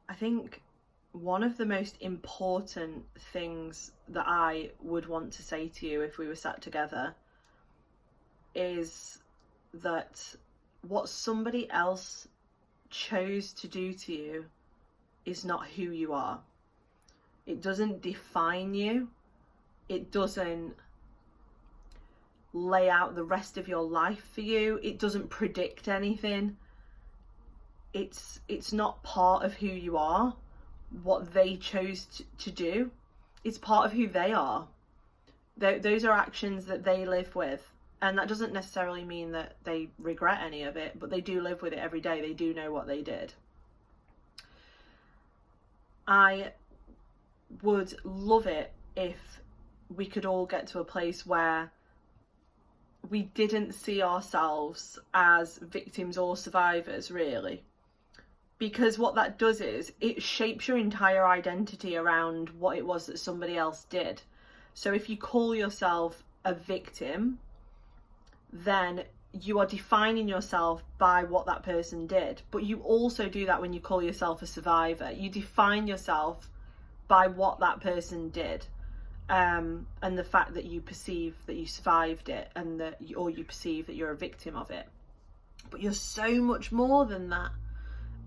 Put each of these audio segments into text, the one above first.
I think one of the most important things that I would want to say to you if we were sat together is that what somebody else chose to do to you is not who you are. It doesn't define you. It doesn't lay out the rest of your life for you. It doesn't predict anything. It's not part of who you are. What they chose to do, it's part of who they are. Those are actions that they live with, and that doesn't necessarily mean that they regret any of it, but they do live with it every day. They do know what they did. I would love it if we could all get to a place where we didn't see ourselves as victims or survivors, really. Because what that does is it shapes your entire identity around what it was that somebody else did. So if you call yourself a victim, then you are defining yourself by what that person did. But you also do that when you call yourself a survivor. You define yourself by what that person did, and the fact that you perceive that you survived it, and or you perceive that you're a victim of it. But you're so much more than that.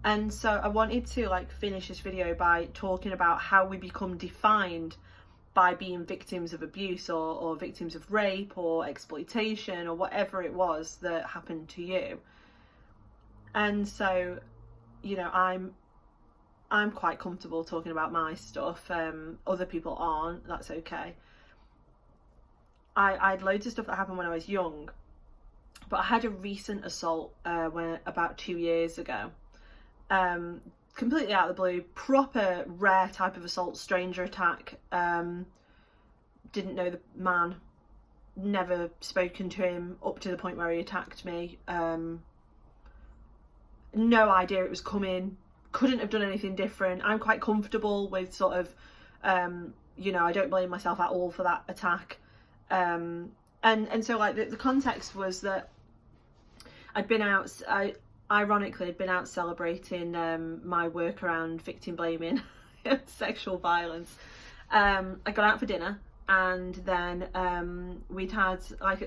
And so I wanted to finish this video by talking about how we become defined by being victims of abuse or victims of rape or exploitation or whatever it was that happened to you. And so, you know, I'm quite comfortable talking about my stuff. Other people aren't. That's okay. I had loads of stuff that happened when I was young, but I had a recent assault about 2 years ago. Completely out of the blue, proper rare type of assault, stranger attack. Didn't know the man, never spoken to him up to the point where he attacked me. No idea it was coming, couldn't have done anything different. I'm quite comfortable with sort of, you know, I don't blame myself at all for that attack. And so the context was that I'd been out, ironically, I'd been out celebrating my work around victim blaming sexual violence. I got out for dinner, and then we'd had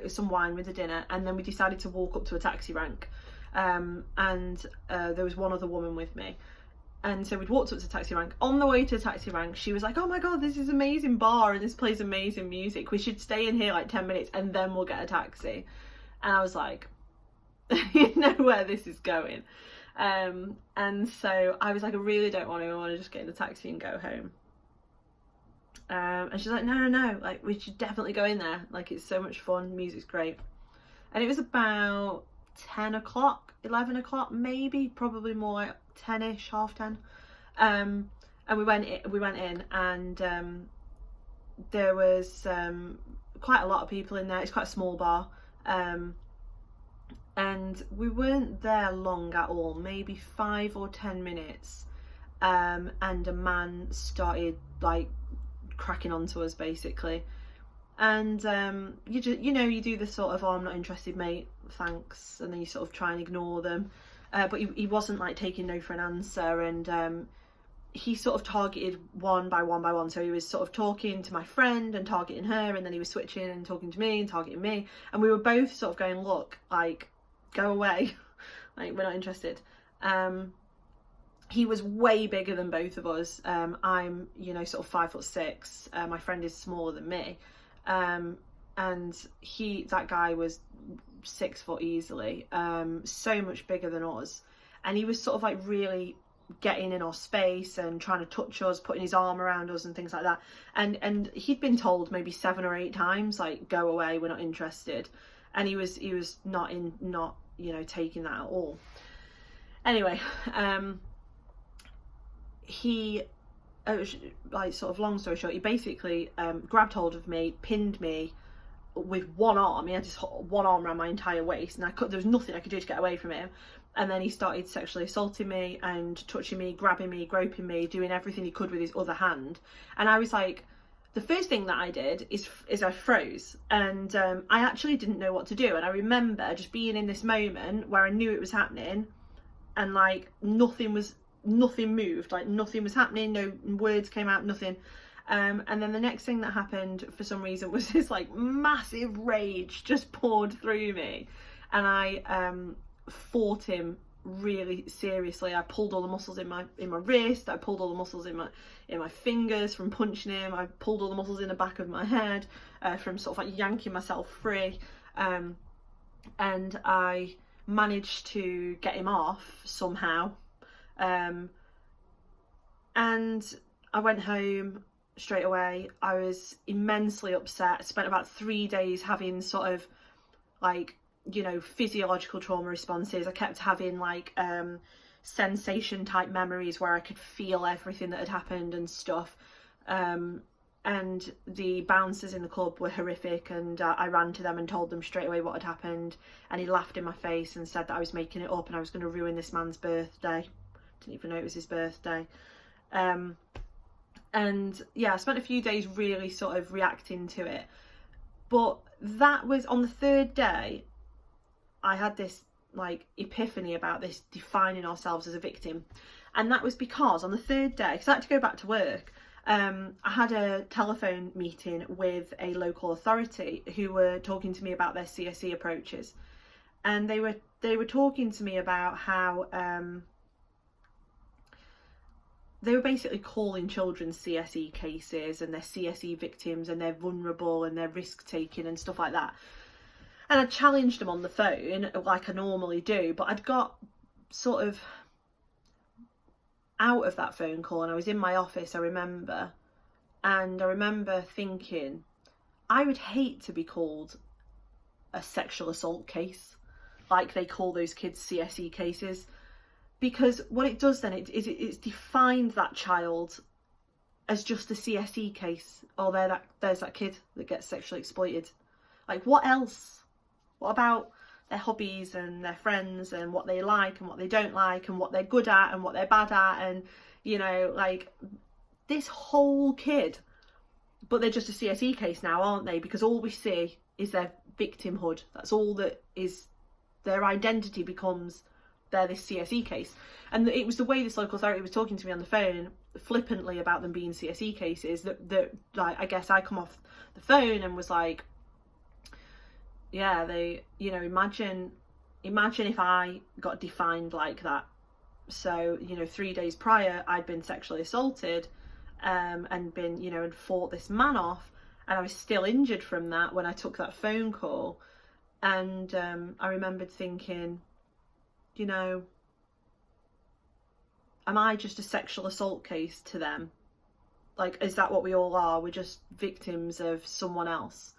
some wine with the dinner, and then we decided to walk up to a taxi rank, and there was one other woman with me. And so we'd walked up to the taxi rank. On the way to the taxi rank, she was like, "Oh my god, this is an amazing bar and this plays amazing music. We should stay in here 10 minutes and then we'll get a taxi." And I was like, you know where this is going. And so I was like, I really don't want to. I want to just get in the taxi and go home. And she's like, no, we should definitely go in there. It's so much fun. Music's great. And it was about 10 o'clock, 11 o'clock, maybe, probably more like 10ish, 10:30. And we went in, and there was quite a lot of people in there. It's quite a small bar. And we weren't there long at all, maybe 5 or 10 minutes, and a man started cracking onto us basically. And you do the sort of, "Oh, I'm not interested, mate, thanks," and then you sort of try and ignore them, but he wasn't taking no for an answer. And he sort of targeted one by one. So he was sort of talking to my friend and targeting her, and then he was switching and talking to me and targeting me, and we were both sort of going, "Look, go away," we're not interested. He was way bigger than both of us. I'm, sort of 5'6". My friend is smaller than me. And that guy was 6 foot easily, so much bigger than us. And he was sort of really getting in our space and trying to touch us, putting his arm around us and things like that. And he'd been told maybe 7 or 8 times, "Go away, we're not interested." And he was not taking that at all. Anyway, he sort of long story short, he basically grabbed hold of me, pinned me with one arm. He had his one arm around my entire waist, and there was nothing I could do to get away from him. And then he started sexually assaulting me and touching me, grabbing me, groping me, doing everything he could with his other hand. And I was like, the first thing that I did is I froze, and I actually didn't know what to do. And I remember just being in this moment where I knew it was happening, and nothing was nothing moved, like nothing was happening, no words came out, nothing. And then the next thing that happened for some reason was this like massive rage just poured through me, and I fought him really seriously. I pulled all the muscles in my wrist, I pulled all the muscles in my fingers from punching him, I pulled all the muscles in the back of my head from sort of like yanking myself free, and I managed to get him off somehow, and I went home straight away. I was immensely upset, spent about 3 days having sort of like, you know, physiological trauma responses. I kept having like sensation type memories where I could feel everything that had happened and stuff, and the bouncers in the club were horrific, and I ran to them and told them straight away what had happened, and he laughed in my face and said that I was making it up and I was going to ruin this man's birthday. Didn't even know it was his birthday. And yeah, I spent a few days really sort of reacting to it, but that was on the third day I had this like epiphany about this defining ourselves as a victim. And that was because on the third day, because I had to go back to work, I had a telephone meeting with a local authority who were talking to me about their CSE approaches, and they were talking to me about how they were basically calling children CSE cases and they're CSE victims and they're vulnerable and they're risk taking and stuff like that. And I challenged them on the phone like I normally do, but I'd got sort of out of that phone call and I was in my office, I remember, and I remember thinking, I would hate to be called a sexual assault case like they call those kids CSE cases, because what it does then is it's defined that child as just a CSE case. Oh, there's that kid that gets sexually exploited. Like, what else? What about their hobbies and their friends and what they like and what they don't like and what they're good at and what they're bad at, and, you know, like this whole kid. But they're just a CSE case now, aren't they? Because all we see is their victimhood. That's all that is. Their identity becomes they're this CSE case. And it was the way this local authority was talking to me on the phone flippantly about them being CSE cases that like, I guess I come off the phone and was like, yeah, they, you know, imagine if I got defined like that. So, you know, 3 days prior I'd been sexually assaulted and been, you know, and fought this man off, and I was still injured from that when I took that phone call. And I remembered thinking, you know, am I just a sexual assault case to them? Like, is that what we all are? We're just victims of someone else.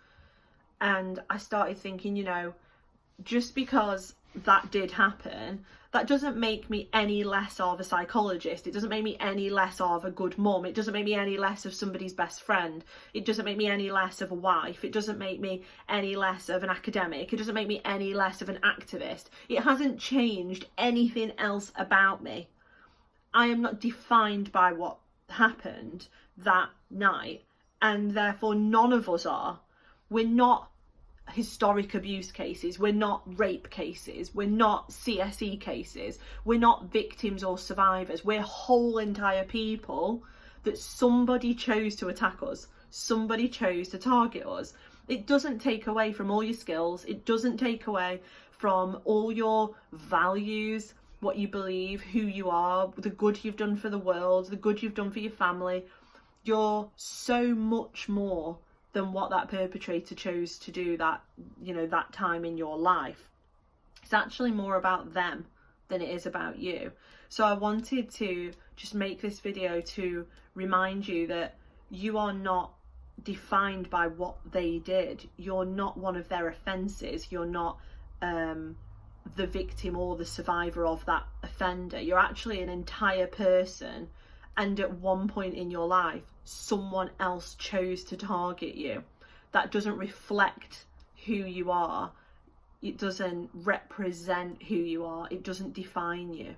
And I started thinking, you know, just because that did happen, that doesn't make me any less of a psychologist. It doesn't make me any less of a good mum. It doesn't make me any less of somebody's best friend. It doesn't make me any less of a wife. It doesn't make me any less of an academic. It doesn't make me any less of an activist. It hasn't changed anything else about me. I am not defined by what happened that night, and therefore none of us are. We're not historic abuse cases, we're not rape cases, we're not CSE cases, we're not victims or survivors. We're whole entire people that somebody chose to attack us, somebody chose to target us. It doesn't take away from all your skills, it doesn't take away from all your values, what you believe, who you are, the good you've done for the world, the good you've done for your family. You're so much more than what that perpetrator chose to do that, you know, that time in your life. It's actually more about them than it is about you. So I wanted to just make this video to remind you that you are not defined by what they did. You're not one of their offences. You're not the victim or the survivor of that offender. You're actually an entire person, and at one point in your life someone else chose to target you. That doesn't reflect who you are. It doesn't represent who you are. It doesn't define you.